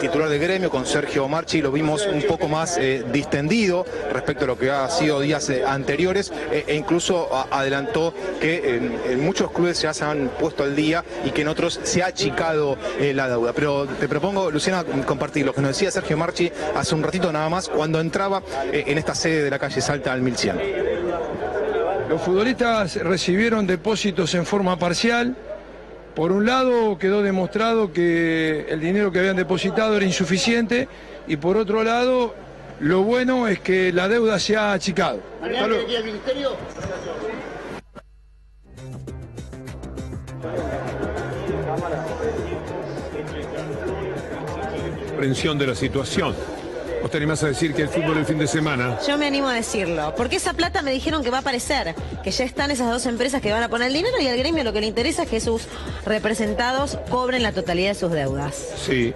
Titular del gremio con Sergio Marchi, lo vimos un poco más distendido respecto a lo que ha sido días anteriores e incluso adelantó que en muchos clubes ya se han puesto al día y que en otros se ha achicado la deuda. Pero te propongo, Luciana, compartir lo que nos decía Sergio Marchi hace un ratito nada más cuando entraba en esta sede de la calle Salta al 1100. Los futbolistas recibieron depósitos en forma parcial. Por un lado quedó demostrado que el dinero que habían depositado era insuficiente y por otro lado lo bueno es que la deuda se ha achicado. ¿Mañana el ministerio? Comprensión de la situación. ¿Vos te animás a decir que el fútbol el fin de semana? Yo me animo a decirlo, porque esa plata me dijeron que va a aparecer, que ya están esas dos empresas que van a poner el dinero y al gremio lo que le interesa es que sus representados cobren la totalidad de sus deudas. Sí,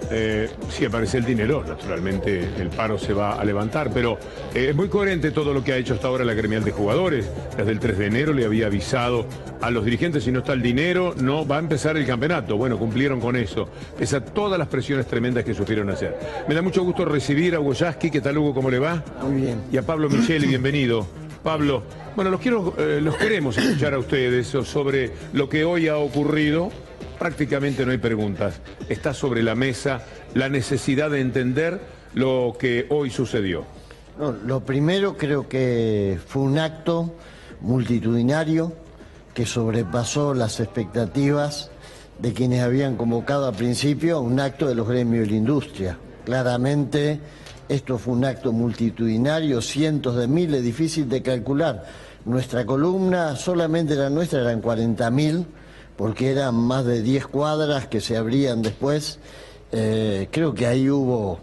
sí aparece el dinero, naturalmente el paro se va a levantar, pero es muy coherente todo lo que ha hecho hasta ahora la gremial de jugadores. Desde el 3 de enero le había avisado a los dirigentes, si no está el dinero, no va a empezar el campeonato. Bueno, cumplieron con eso, pese a todas las presiones tremendas que sufrieron ayer. Me da mucho gusto recibir a Hugo Yasky. ¿Qué tal, Hugo? ¿Cómo le va? Muy bien. Y a Pablo Micheli, bienvenido. Pablo, bueno, los queremos escuchar a ustedes sobre lo que hoy ha ocurrido. Prácticamente no hay preguntas. Está sobre la mesa la necesidad de entender lo que hoy sucedió. No, lo primero creo que fue un acto multitudinario que sobrepasó las expectativas de quienes habían convocado al principio, un acto de los gremios de la industria. Claramente esto fue un acto multitudinario, cientos de miles, difícil de calcular. Nuestra columna, solamente la nuestra, eran 40.000, porque eran más de 10 cuadras que se abrían después. Creo que ahí hubo,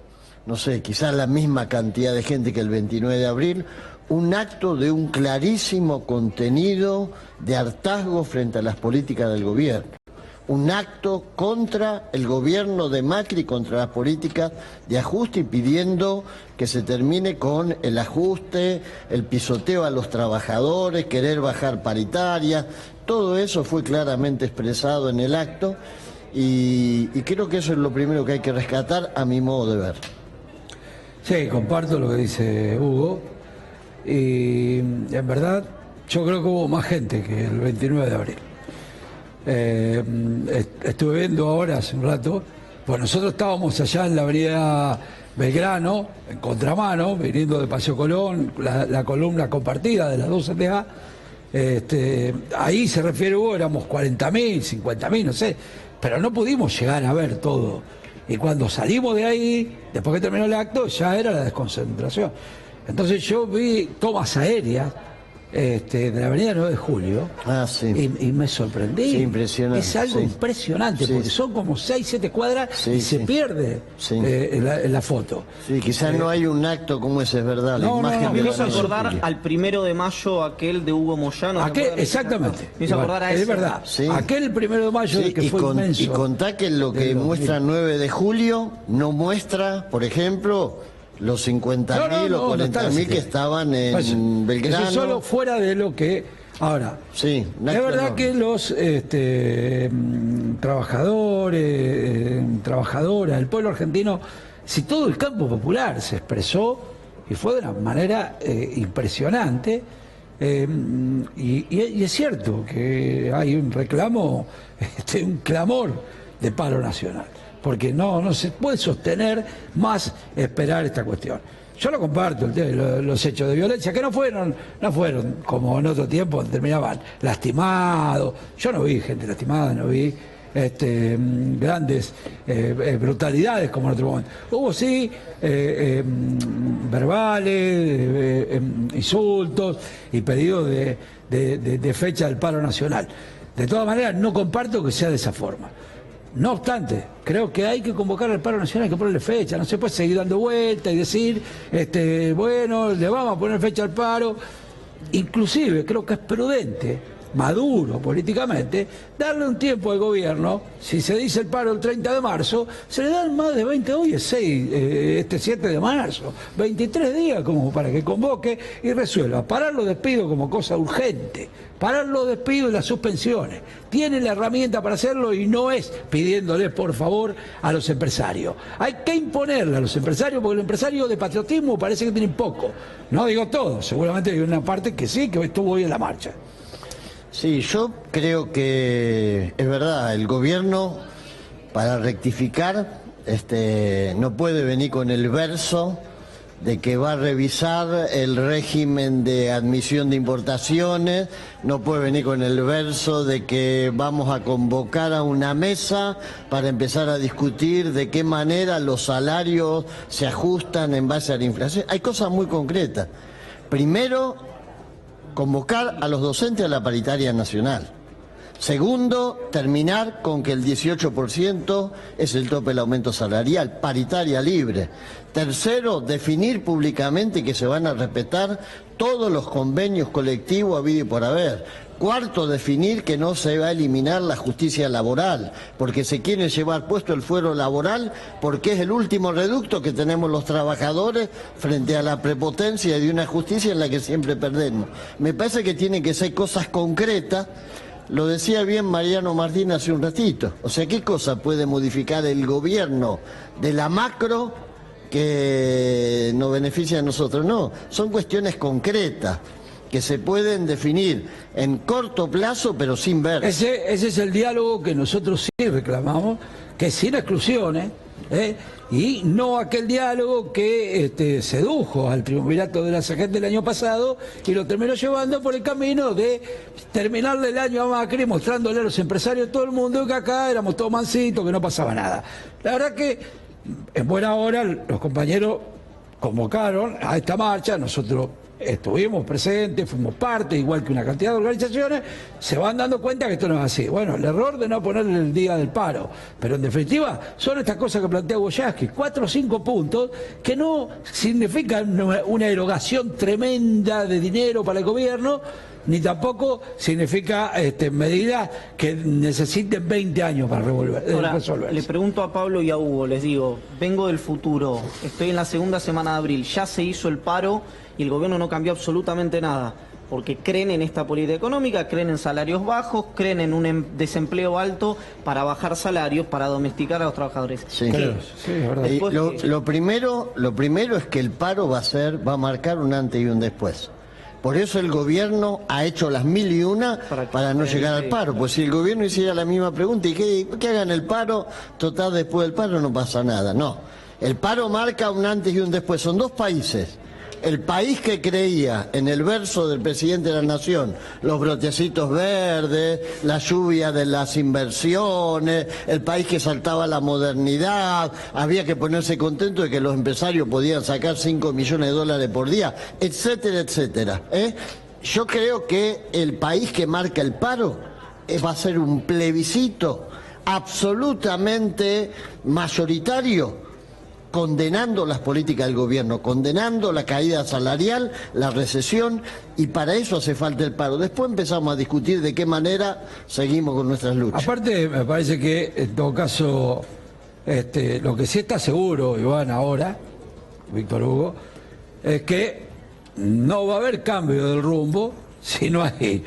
no sé, quizás la misma cantidad de gente que el 29 de abril. Un acto de un clarísimo contenido de hartazgo frente a las políticas del gobierno. Un acto contra el gobierno de Macri, contra las políticas de ajuste y pidiendo que se termine con el ajuste, el pisoteo a los trabajadores, querer bajar paritarias. Todo eso fue claramente expresado en el acto y creo que eso es lo primero que hay que rescatar a mi modo de ver. Sí, comparto lo que dice Hugo y en verdad yo creo que hubo más gente que el 29 de abril. Estuve viendo ahora hace un rato, pues nosotros estábamos allá en la avenida Belgrano, en contramano, viniendo de Paseo Colón, la columna compartida de las dos CTA. Ahí se refiere Hugo, éramos 40.000, 50.000, no sé, pero no pudimos llegar a ver todo. Y cuando salimos de ahí, después que terminó el acto, ya era la desconcentración. Entonces yo vi tomas aéreas de la avenida 9 de Julio y me sorprendí. Sí, impresionante. Es algo impresionante, porque son como 6, 7 cuadras y se pierde la foto. Sí, quizás no hay un acto como ese, es verdad. No, me hizo acordar al 1 de mayo, aquel de Hugo Moyano. Exactamente. Me hizo acordar a eso. Es verdad. Sí. Aquel 1 de mayo que fue inmenso. Y contá que lo que muestra 9 de julio no muestra, por ejemplo, los 50.000 o 40.000 que estaban en Belgrano. Eso solo fuera de lo que... Ahora, sí, es verdad que los trabajadores, trabajadoras, el pueblo argentino, si todo el campo popular se expresó, y fue de una manera impresionante, y es cierto que hay un reclamo, un clamor de paro nacional. Porque no se puede sostener más esperar esta cuestión. Yo lo comparto, los hechos de violencia, que no fueron como en otro tiempo, terminaban lastimados. Yo no vi gente lastimada, no vi grandes brutalidades como en otro momento. Hubo sí verbales, insultos y pedidos de fecha del paro nacional. De todas maneras, no comparto que sea de esa forma. No obstante, creo que hay que convocar al paro nacional, hay que ponerle fecha, no se puede seguir dando vueltas y decir, bueno, le vamos a poner fecha al paro. Inclusive creo que es prudente maduro políticamente, darle un tiempo al gobierno. Si se dice el paro el 30 de marzo, se le dan más de 20, hoy es 7 de marzo, 23 días como para que convoque y resuelva. Parar los despidos como cosa urgente, parar los despidos y las suspensiones. Tiene la herramienta para hacerlo y no es pidiéndoles por favor a los empresarios. Hay que imponerle a los empresarios, porque los empresarios de patriotismo parece que tienen poco. No digo todo, seguramente hay una parte que sí, que estuvo hoy en la marcha. Sí, yo creo que es verdad, el gobierno para rectificar no puede venir con el verso de que va a revisar el régimen de admisión de importaciones, no puede venir con el verso de que vamos a convocar a una mesa para empezar a discutir de qué manera los salarios se ajustan en base a la inflación. Hay cosas muy concretas. Primero, convocar a los docentes a la paritaria nacional. Segundo, terminar con que el 18% es el tope del aumento salarial, paritaria libre. Tercero, definir públicamente que se van a respetar todos los convenios colectivos habido y por haber. Cuarto, definir que no se va a eliminar la justicia laboral, porque se quiere llevar puesto el fuero laboral, porque es el último reducto que tenemos los trabajadores frente a la prepotencia de una justicia en la que siempre perdemos. Me parece que tienen que ser cosas concretas. Lo decía bien Mariano Martín hace un ratito. O sea, ¿qué cosa puede modificar el gobierno de la macro que nos beneficia a nosotros? No, son cuestiones concretas que se pueden definir en corto plazo, pero sin ver. Ese es el diálogo que nosotros sí reclamamos, que es sin exclusiones, y no aquel diálogo que sedujo al triunvirato de la CGT del año pasado y lo terminó llevando por el camino de terminarle el año a Macri mostrándole a los empresarios de todo el mundo que acá éramos todos mansitos, que no pasaba nada. La verdad que en buena hora los compañeros convocaron a esta marcha, nosotros estuvimos presentes, fuimos parte, igual que una cantidad de organizaciones, se van dando cuenta que esto no es así. Bueno, el error de no ponerle el día del paro, pero en definitiva son estas cosas que plantea Boyaski, 4 o 5 puntos que no significan una erogación tremenda de dinero para el gobierno, ni tampoco significa medidas que necesiten 20 años para resolver. Le pregunto a Pablo y a Hugo, les digo, vengo del futuro, estoy en la segunda semana de abril, ya se hizo el paro y el gobierno no cambió absolutamente nada, porque creen en esta política económica, creen en salarios bajos, creen en un desempleo alto para bajar salarios, para domesticar a los trabajadores. Sí, claro. Sí, es verdad. Lo primero es que el paro va a marcar un antes y un después. Por eso el gobierno ha hecho las 1001 para no llegar al paro. Pues si el gobierno hiciera la misma pregunta y que hagan el paro, total después del paro no pasa nada. No, el paro marca un antes y un después. Son dos países. El país que creía en el verso del presidente de la Nación, los brotecitos verdes, la lluvia de las inversiones, el país que saltaba la modernidad, había que ponerse contento de que los empresarios podían sacar 5 millones de dólares por día, etcétera, etcétera. Yo creo que el país que marca el paro va a ser un plebiscito absolutamente mayoritario, condenando las políticas del gobierno, condenando la caída salarial, la recesión, y para eso hace falta el paro. Después empezamos a discutir de qué manera seguimos con nuestras luchas. Aparte, me parece que en todo caso, lo que sí está seguro, Iván, ahora, Víctor Hugo, es que no va a haber cambio del rumbo si no hay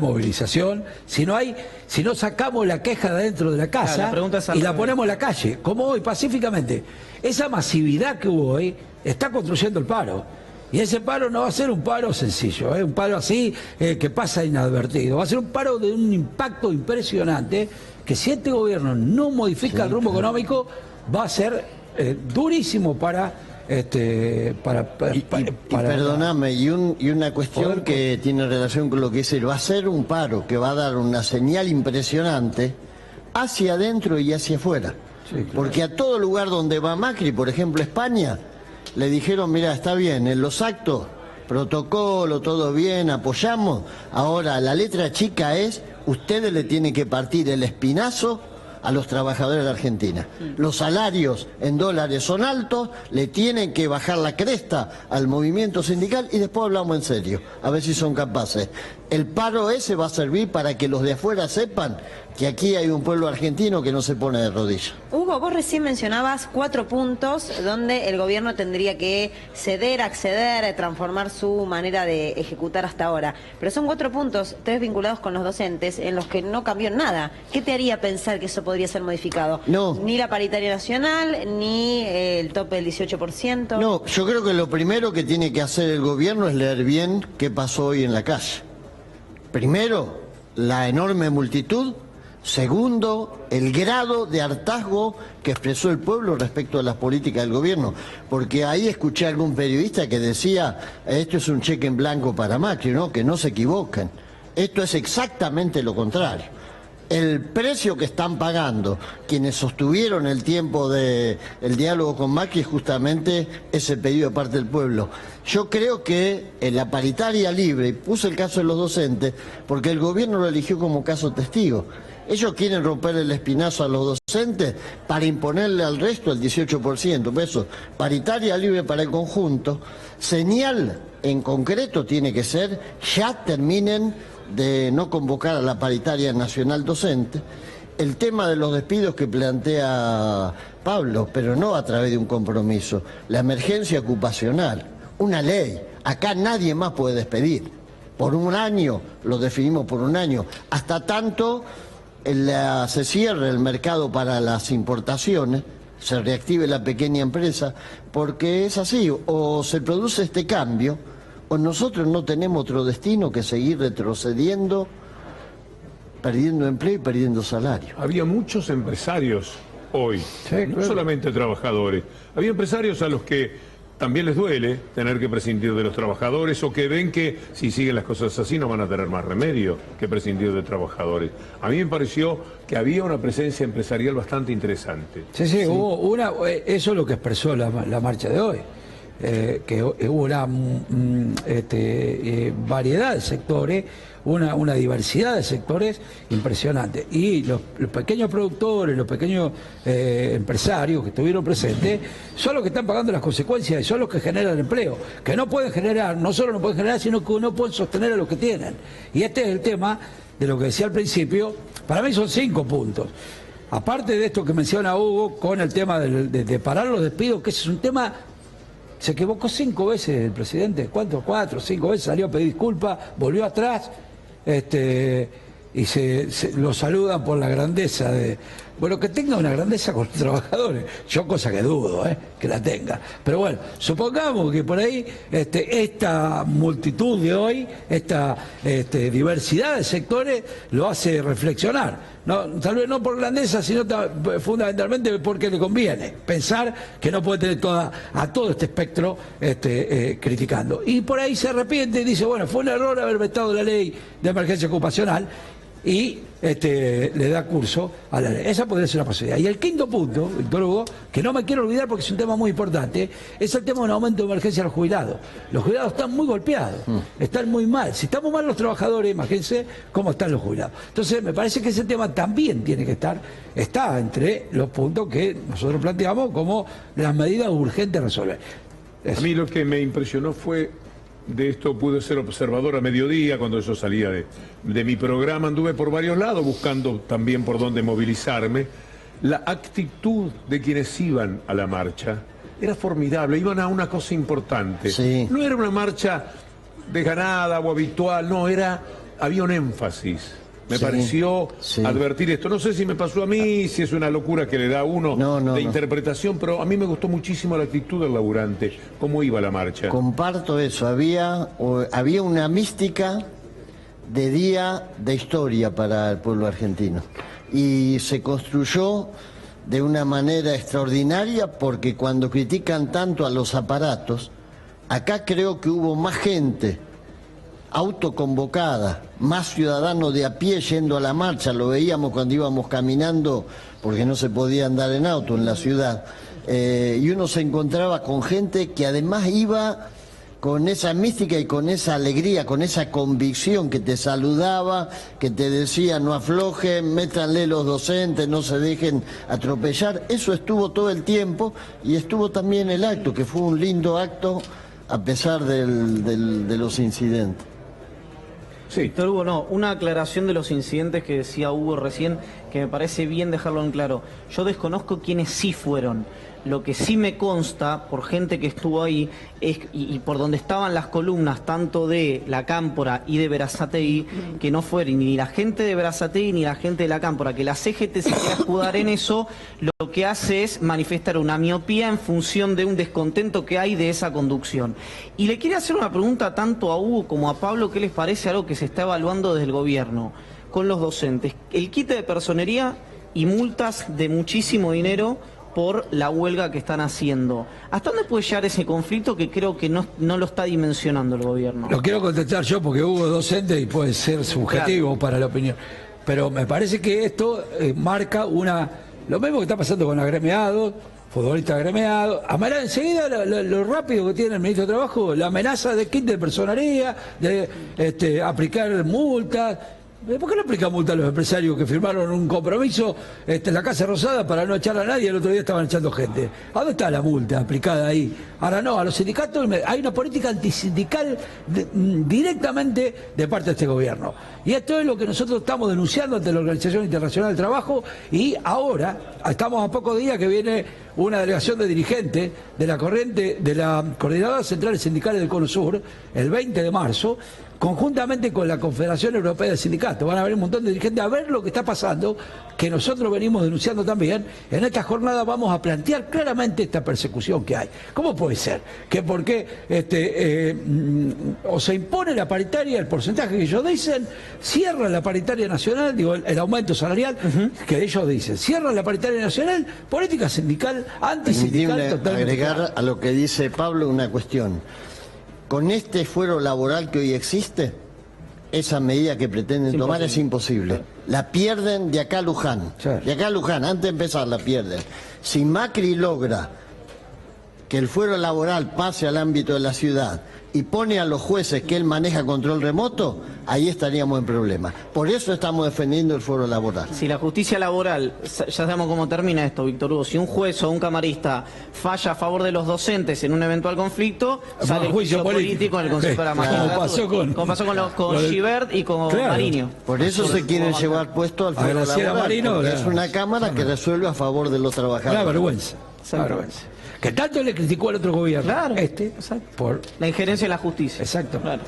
movilización, si no sacamos la queja de dentro de la casa y la ponemos en la calle, como hoy, pacíficamente. Esa masividad que hubo hoy está construyendo el paro. Y ese paro no va a ser un paro sencillo, un paro así que pasa inadvertido. Va a ser un paro de un impacto impresionante que si este gobierno no modifica el rumbo económico va a ser durísimo para perdóname, y una cuestión que tiene relación con lo que dice, va a ser un paro que va a dar una señal impresionante hacia adentro y hacia afuera. Sí, claro. Porque a todo lugar donde va Macri, por ejemplo España, le dijeron, mira, está bien, en los actos, protocolo, todo bien, apoyamos. Ahora, la letra chica es, ustedes le tienen que partir el espinazo a los trabajadores de Argentina. Los salarios en dólares son altos, le tienen que bajar la cresta al movimiento sindical y después hablamos en serio, a ver si son capaces. El paro ese va a servir para que los de afuera sepan que aquí hay un pueblo argentino que no se pone de rodillas. Hugo, vos recién mencionabas 4 puntos donde el gobierno tendría que ceder, acceder, transformar su manera de ejecutar hasta ahora. Pero son 4 puntos, 3 vinculados con los docentes, en los que no cambió nada. ¿Qué te haría pensar que eso podría ser modificado? No. Ni la paritaria nacional, ni el tope del 18%. No, yo creo que lo primero que tiene que hacer el gobierno es leer bien qué pasó hoy en la calle. Primero, la enorme multitud. Segundo, el grado de hartazgo que expresó el pueblo respecto a las políticas del gobierno. Porque ahí escuché a algún periodista que decía, esto es un cheque en blanco para Macri, ¿no? Que no se equivoquen. Esto es exactamente lo contrario. El precio que están pagando quienes sostuvieron el tiempo del diálogo con Macri es justamente ese pedido de parte del pueblo. Yo creo que en la paritaria libre, puse el caso de los docentes, porque el gobierno lo eligió como caso testigo. Ellos quieren romper el espinazo a los docentes para imponerle al resto el 18%. Por eso, paritaria libre para el conjunto. Señal en concreto tiene que ser, ya terminen de no convocar a la paritaria nacional docente. El tema de los despidos que plantea Pablo, pero no a través de un compromiso. La emergencia ocupacional, una ley. Acá nadie más puede despedir. Por un año, lo definimos por un año. Hasta tanto se cierre el mercado para las importaciones, se reactive la pequeña empresa, porque es así, o se produce este cambio, o nosotros no tenemos otro destino que seguir retrocediendo, perdiendo empleo y perdiendo salario. Había muchos empresarios hoy, no solamente trabajadores. Había empresarios a los que también les duele tener que prescindir de los trabajadores o que ven que si siguen las cosas así no van a tener más remedio que prescindir de trabajadores. A mí me pareció que había una presencia empresarial bastante interesante. Sí, hubo eso es lo que expresó la marcha de hoy. Que hubo una variedad de sectores, una diversidad de sectores impresionante. Y los pequeños productores, los pequeños empresarios que estuvieron presentes, son los que están pagando las consecuencias y son los que generan empleo. Que no pueden generar, no solo no pueden generar, sino que no pueden sostener a los que tienen. Y este es el tema de lo que decía al principio. Para mí son 5 puntos. Aparte de esto que menciona Hugo, con el tema de parar los despidos, que ese es un tema. Se equivocó 5 veces el presidente, ¿cuánto? 4, 5 veces salió a pedir disculpas, volvió atrás, y lo saludan por la grandeza de... Bueno, que tenga una grandeza con los trabajadores, yo cosa que dudo, que la tenga. Pero bueno, supongamos que por ahí esta multitud de hoy, esta diversidad de sectores lo hace reflexionar. No, tal vez no por grandeza, sino fundamentalmente porque le conviene pensar que no puede tener a todo este espectro criticando. Y por ahí se arrepiente y dice, bueno, fue un error haber vetado la ley de emergencia ocupacional y le da curso a la ley. Esa podría ser una posibilidad. Y el quinto punto, Víctor Hugo, que no me quiero olvidar porque es un tema muy importante, es el tema de un aumento de emergencia a los jubilados. Los jubilados están muy golpeados, están muy mal. Si estamos mal los trabajadores, imagínense cómo están los jubilados. Entonces, me parece que ese tema también tiene que está entre los puntos que nosotros planteamos como las medidas urgentes a resolver. A mí lo que me impresionó fue... De esto pude ser observador a mediodía, cuando yo salía de mi programa, anduve por varios lados buscando también por dónde movilizarme. La actitud de quienes iban a la marcha era formidable, iban a una cosa importante. Sí. No era una marcha desganada o habitual, no, había un énfasis. Me pareció advertir esto. No sé si me pasó a mí, si es una locura que le da a uno de interpretación, pero a mí me gustó muchísimo la actitud del laburante, cómo iba la marcha. Comparto eso, había una mística de día de historia para el pueblo argentino. Y se construyó de una manera extraordinaria porque cuando critican tanto a los aparatos, acá creo que hubo más gente autoconvocada, más ciudadanos de a pie yendo a la marcha, lo veíamos cuando íbamos caminando porque no se podía andar en auto en la ciudad, y uno se encontraba con gente que además iba con esa mística y con esa alegría, con esa convicción que te saludaba, que te decía no aflojen, métanle los docentes, no se dejen atropellar. Eso estuvo todo el tiempo y estuvo también el acto, que fue un lindo acto a pesar de los incidentes. Sí. Víctor Hugo, no, una aclaración de los incidentes que decía Hugo recién, que me parece bien dejarlo en claro. Yo desconozco quiénes sí fueron. Lo que sí me consta, por gente que estuvo ahí, y por donde estaban las columnas, tanto de la Cámpora y de Berazategui, que no fueron ni la gente de Berazategui ni la gente de la Cámpora, que la CGT se quiera escudar en eso, lo que hace es manifestar una miopía en función de un descontento que hay de esa conducción. Y le quiero hacer una pregunta tanto a Hugo como a Pablo, ¿qué les parece algo que se está evaluando desde el gobierno con los docentes? El quite de personería y multas de muchísimo dinero por la huelga que están haciendo. ¿Hasta dónde puede llegar ese conflicto que creo que no lo está dimensionando el gobierno? Lo quiero contestar yo porque Hugo es docente y puede ser subjetivo para la opinión. Pero me parece que esto marca lo mismo que está pasando con agremiados, futbolistas agremiados. Enseguida lo rápido que tiene el ministro de Trabajo, la amenaza de kit de personería, de aplicar multas. ¿Por qué no aplica multa a los empresarios que firmaron un compromiso en la Casa Rosada para no echar a nadie? El otro día estaban echando gente. ¿A dónde está la multa aplicada ahí? Ahora no, a los sindicatos hay una política antisindical directamente de parte de este gobierno. Y esto es lo que nosotros estamos denunciando ante la Organización Internacional del Trabajo, y ahora estamos a pocos días que viene una delegación de dirigentes de la corriente de la Coordinadora Central Sindical del Cono Sur, el 20 de marzo, conjuntamente con la Confederación Europea de Sindicatos. Van a haber un montón de dirigentes a ver lo que está pasando, que nosotros venimos denunciando también. En esta jornada vamos a plantear claramente esta persecución que hay. ¿Cómo puede ser? Que porque o se impone la paritaria, el porcentaje que ellos dicen, cierran la paritaria nacional, digo, el aumento salarial que ellos dicen, cierran la paritaria nacional, política sindical, antisindical, totalmente. Agregar a lo que dice Pablo una cuestión. Con este fuero laboral que hoy existe, esa medida que pretenden tomar es imposible. La pierden de acá a Luján. De acá a Luján, antes de empezar la pierden. Si Macri logra que el fuero laboral pase al ámbito de la ciudad y pone a los jueces que él maneja control remoto, ahí estaríamos en problemas. Por eso estamos defendiendo el fuero laboral. Si la justicia laboral, ya sabemos cómo termina esto, Víctor Hugo, si un juez o un camarista falla a favor de los docentes en un eventual conflicto, sale el juicio político en el Consejo de la Magistratura. Como pasó con Gibert y con Mariño. Por eso se quieren llevar puesto al fuero laboral, es una cámara que resuelve a favor de los trabajadores. Una vergüenza. Una vergüenza. Que tanto le criticó al otro gobierno. Claro, por la injerencia en la justicia. Exacto. Claro.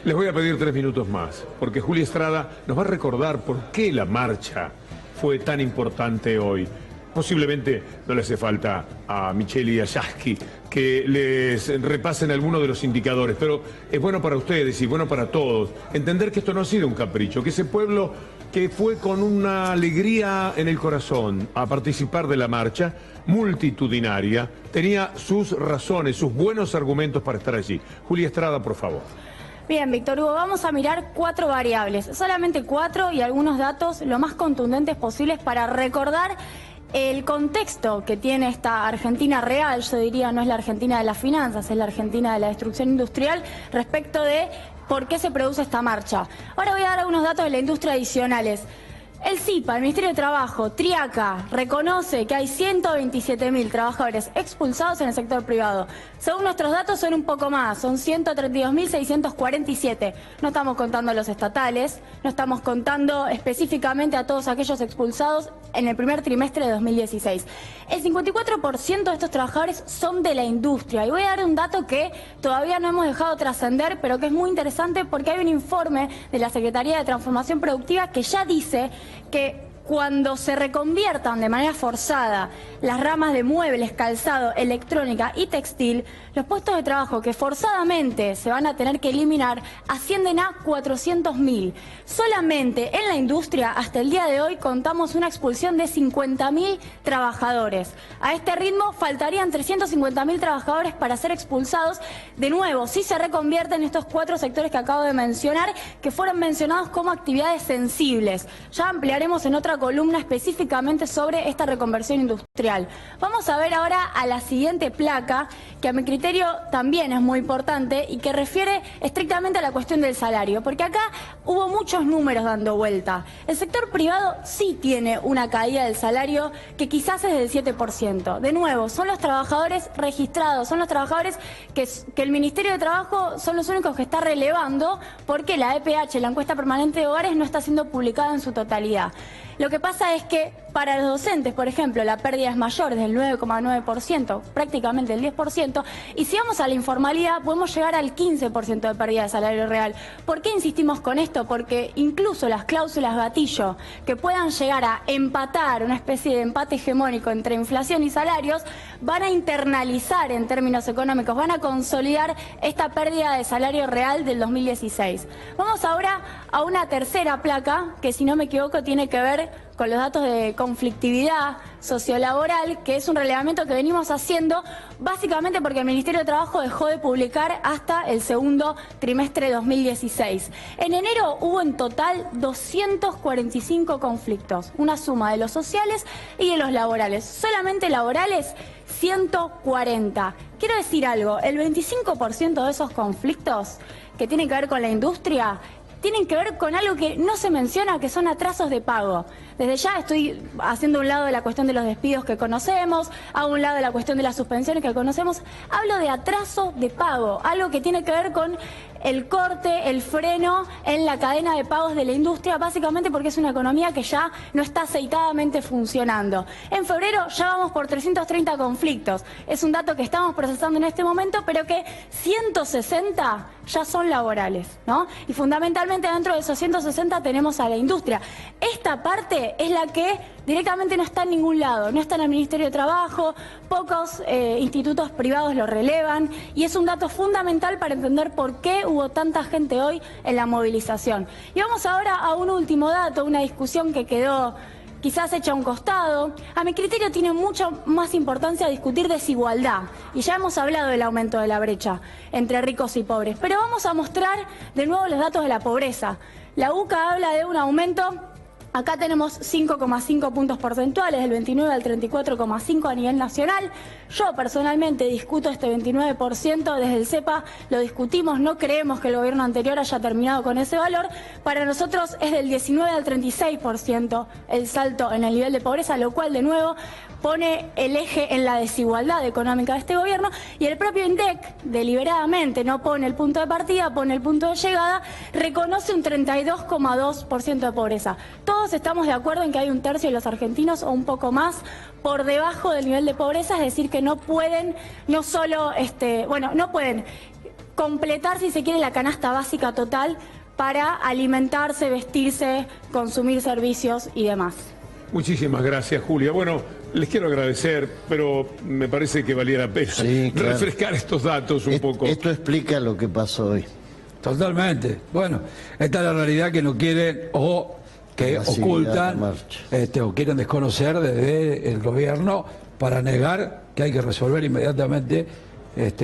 Les voy a pedir 3 minutos más, porque Julia Estrada nos va a recordar por qué la marcha fue tan importante hoy. Posiblemente no le hace falta a Micheli y a Yasky que les repasen algunos de los indicadores, pero es bueno para ustedes y bueno para todos entender que esto no ha sido un capricho, que ese pueblo que fue con una alegría en el corazón a participar de la marcha multitudinaria, tenía sus razones, sus buenos argumentos para estar allí. Julia Estrada, por favor. Bien, Víctor Hugo, vamos a mirar 4 variables, solamente 4 y algunos datos lo más contundentes posibles para recordar el contexto que tiene esta Argentina real. Yo diría, no es la Argentina de las finanzas, es la Argentina de la destrucción industrial, respecto de por qué se produce esta marcha. Ahora voy a dar algunos datos de la industria adicionales. El CIPA, el Ministerio de Trabajo, Triaca, reconoce que hay 127.000 trabajadores expulsados en el sector privado. Según nuestros datos son un poco más, son 132.647. No estamos contando a los estatales, no estamos contando específicamente a todos aquellos expulsados en el primer trimestre de 2016. El 54% de estos trabajadores son de la industria. Y voy a dar un dato que todavía no hemos dejado trascender, pero que es muy interesante porque hay un informe de la Secretaría de Transformación Productiva que ya dice que cuando se reconviertan de manera forzada las ramas de muebles, calzado, electrónica y textil, los puestos de trabajo que forzadamente se van a tener que eliminar ascienden a 400.000. Solamente en la industria, hasta el día de hoy, contamos una expulsión de 50.000 trabajadores. A este ritmo faltarían 350.000 trabajadores para ser expulsados. De nuevo, si se reconvierten estos 4 sectores que acabo de mencionar, que fueron mencionados como actividades sensibles. Ya ampliaremos en otra columna específicamente sobre esta reconversión industrial. Vamos a ver ahora a la siguiente placa, que a mi criterio también es muy importante y que refiere estrictamente a la cuestión del salario, porque acá hubo muchos números dando vuelta. El sector privado sí tiene una caída del salario que quizás es del 7%. De nuevo, son los trabajadores registrados, son los trabajadores que el Ministerio de Trabajo son los únicos que está relevando porque la EPH, la encuesta permanente de hogares, no está siendo publicada en su totalidad. Lo que pasa es que para los docentes, por ejemplo, la pérdida es mayor, del 9,9%, prácticamente el 10%, y si vamos a la informalidad podemos llegar al 15% de pérdida de salario real. ¿Por qué insistimos con esto? Porque incluso las cláusulas gatillo que puedan llegar a empatar, una especie de empate hegemónico entre inflación y salarios, van a internalizar en términos económicos, van a consolidar esta pérdida de salario real del 2016. Vamos ahora a una tercera placa que, si no me equivoco, tiene que ver con los datos de conflictividad sociolaboral, que es un relevamiento que venimos haciendo básicamente porque el Ministerio de Trabajo dejó de publicar hasta el segundo trimestre de 2016. En enero hubo en total 245 conflictos, una suma de los sociales y de los laborales. Solamente laborales, 140. Quiero decir algo, el 25% de esos conflictos que tienen que ver con la industria tienen que ver con algo que no se menciona, que son atrasos de pago. Desde ya estoy haciendo un lado de la cuestión de los despidos que conocemos, a un lado de la cuestión de las suspensiones que conocemos. Hablo de atraso de pago, algo que tiene que ver con el corte, el freno en la cadena de pagos de la industria, básicamente porque es una economía que ya no está aceitadamente funcionando. En febrero ya vamos por 330 conflictos. Es un dato que estamos procesando en este momento, pero que 160 ya son laborales, ¿no? Y fundamentalmente dentro de esos 160 tenemos a la industria. Esta parte es la que directamente no está en ningún lado, no está en el Ministerio de Trabajo, pocos institutos privados lo relevan y es un dato fundamental para entender por qué hubo tanta gente hoy en la movilización. Y vamos ahora a un último dato, una discusión que quedó quizás hecha a un costado. A mi criterio tiene mucha más importancia discutir desigualdad, y ya hemos hablado del aumento de la brecha entre ricos y pobres, pero vamos a mostrar de nuevo los datos de la pobreza. La UCA habla de un aumento. Acá tenemos 5,5 puntos porcentuales, del 29 al 34,5 a nivel nacional. Yo personalmente discuto este 29%, desde el CEPA lo discutimos, no creemos que el gobierno anterior haya terminado con ese valor. Para nosotros es del 19 al 36% el salto en el nivel de pobreza, lo cual de nuevo pone el eje en la desigualdad económica de este gobierno, y el propio INDEC deliberadamente no pone el punto de partida, pone el punto de llegada, reconoce un 32,2% de pobreza. Todos estamos de acuerdo en que hay un tercio de los argentinos o un poco más por debajo del nivel de pobreza, es decir, que no pueden, no solo, no pueden completar, si se quiere, la canasta básica total para alimentarse, vestirse, consumir servicios y demás. Muchísimas gracias, Julia. Bueno, les quiero agradecer, pero me parece que valía la pena refrescar estos datos un poco. Esto explica lo que pasó hoy. Totalmente. Bueno, esta es la realidad que no quieren o que ocultan o quieren desconocer desde el gobierno para negar que hay que resolver inmediatamente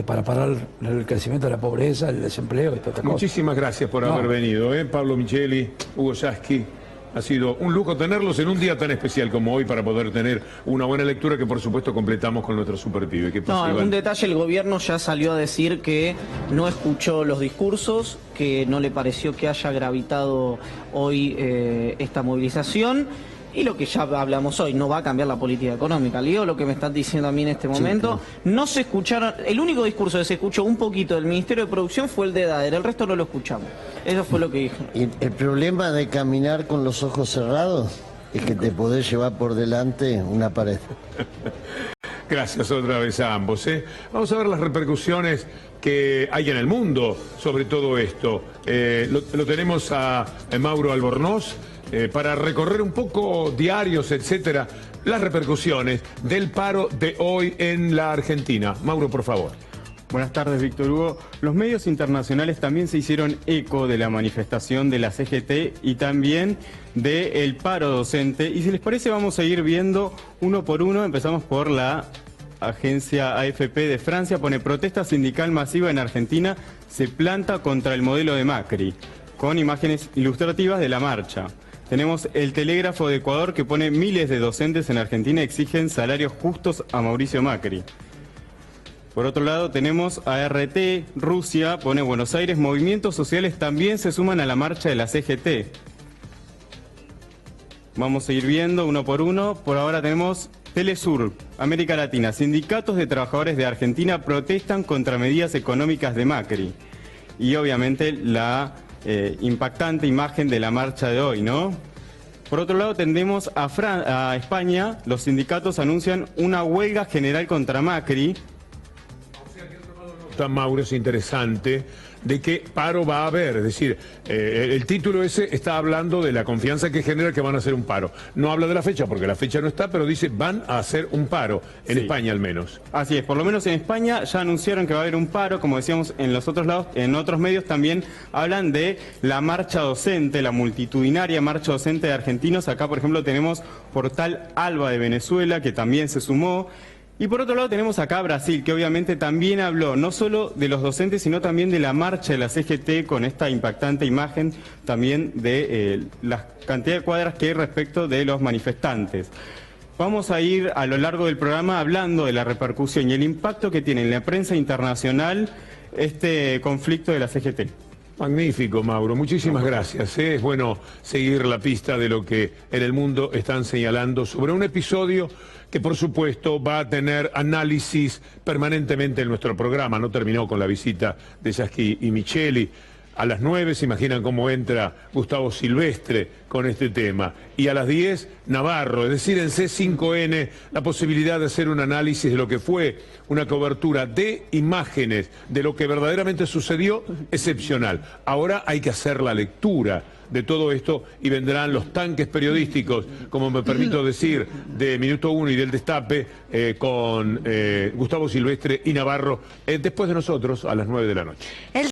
para parar el crecimiento de la pobreza, el desempleo y todas estas cosas. Muchísimas gracias por haber venido, Pablo Micheli, Hugo Yasky. Ha sido un lujo tenerlos en un día tan especial como hoy para poder tener una buena lectura que por supuesto completamos con nuestro superpibe. Un detalle, el gobierno ya salió a decir que no escuchó los discursos, que no le pareció que haya gravitado hoy esta movilización. Y lo que ya hablamos hoy, no va a cambiar la política económica. Leo lo que me están diciendo a mí en este momento. Sí, claro. No se escucharon, el único discurso que se escuchó un poquito del Ministerio de Producción fue el de Daer, el resto no lo escuchamos. Eso fue lo que dijo. Y el problema de caminar con los ojos cerrados es que te podés llevar por delante una pared. Gracias otra vez a ambos. Vamos a ver las repercusiones que hay en el mundo sobre todo esto. Lo tenemos a Mauro Albornoz para recorrer un poco diarios, etcétera, las repercusiones del paro de hoy en la Argentina. Mauro, por favor. Buenas tardes, Víctor Hugo. Los medios internacionales también se hicieron eco de la manifestación de la CGT y también del paro docente. Y si les parece, vamos a ir viendo uno por uno. Empezamos por la agencia AFP de Francia. Pone: protesta sindical masiva en Argentina, se planta contra el modelo de Macri, con imágenes ilustrativas de la marcha. Tenemos el Telégrafo de Ecuador, que pone: miles de docentes en Argentina exigen salarios justos a Mauricio Macri. Por otro lado tenemos a RT, Rusia, pone Buenos Aires, movimientos sociales también se suman a la marcha de la CGT. Vamos a ir viendo uno por uno. Por ahora tenemos Telesur, América Latina. Sindicatos de trabajadores de Argentina protestan contra medidas económicas de Macri. Y obviamente la impactante imagen de la marcha de hoy, ¿no? Por otro lado tendremos a España. Los sindicatos anuncian una huelga general contra Macri. Mauro, es interesante de qué paro va a haber, es decir, el título ese está hablando de la confianza que genera que van a hacer un paro. No habla de la fecha porque la fecha no está, pero dice van a hacer un paro, en España al menos. Así es, por lo menos en España ya anunciaron que va a haber un paro, como decíamos en los otros lados, en otros medios también hablan de la marcha docente, la multitudinaria marcha docente de argentinos. Acá, por ejemplo, tenemos Portal Alba de Venezuela, que también se sumó. Y por otro lado tenemos acá a Brasil, que obviamente también habló no solo de los docentes, sino también de la marcha de la CGT, con esta impactante imagen también de la cantidad de cuadras que hay respecto de los manifestantes. Vamos a ir a lo largo del programa hablando de la repercusión y el impacto que tiene en la prensa internacional este conflicto de la CGT. Magnífico, Mauro. Muchísimas gracias. Es bueno seguir la pista de lo que en el mundo están señalando sobre un episodio que, por supuesto, va a tener análisis permanentemente en nuestro programa. No terminó con la visita de Yasky y Micheli. A las 9 se imaginan cómo entra Gustavo Silvestre con este tema. Y a las 10, Navarro, es decir, en C5N, la posibilidad de hacer un análisis de lo que fue una cobertura de imágenes de lo que verdaderamente sucedió, excepcional. Ahora hay que hacer la lectura de todo esto y vendrán los tanques periodísticos, como me permito decir, de Minuto 1 y del Destape, con Gustavo Silvestre y Navarro, después de nosotros, a las 9 de la noche.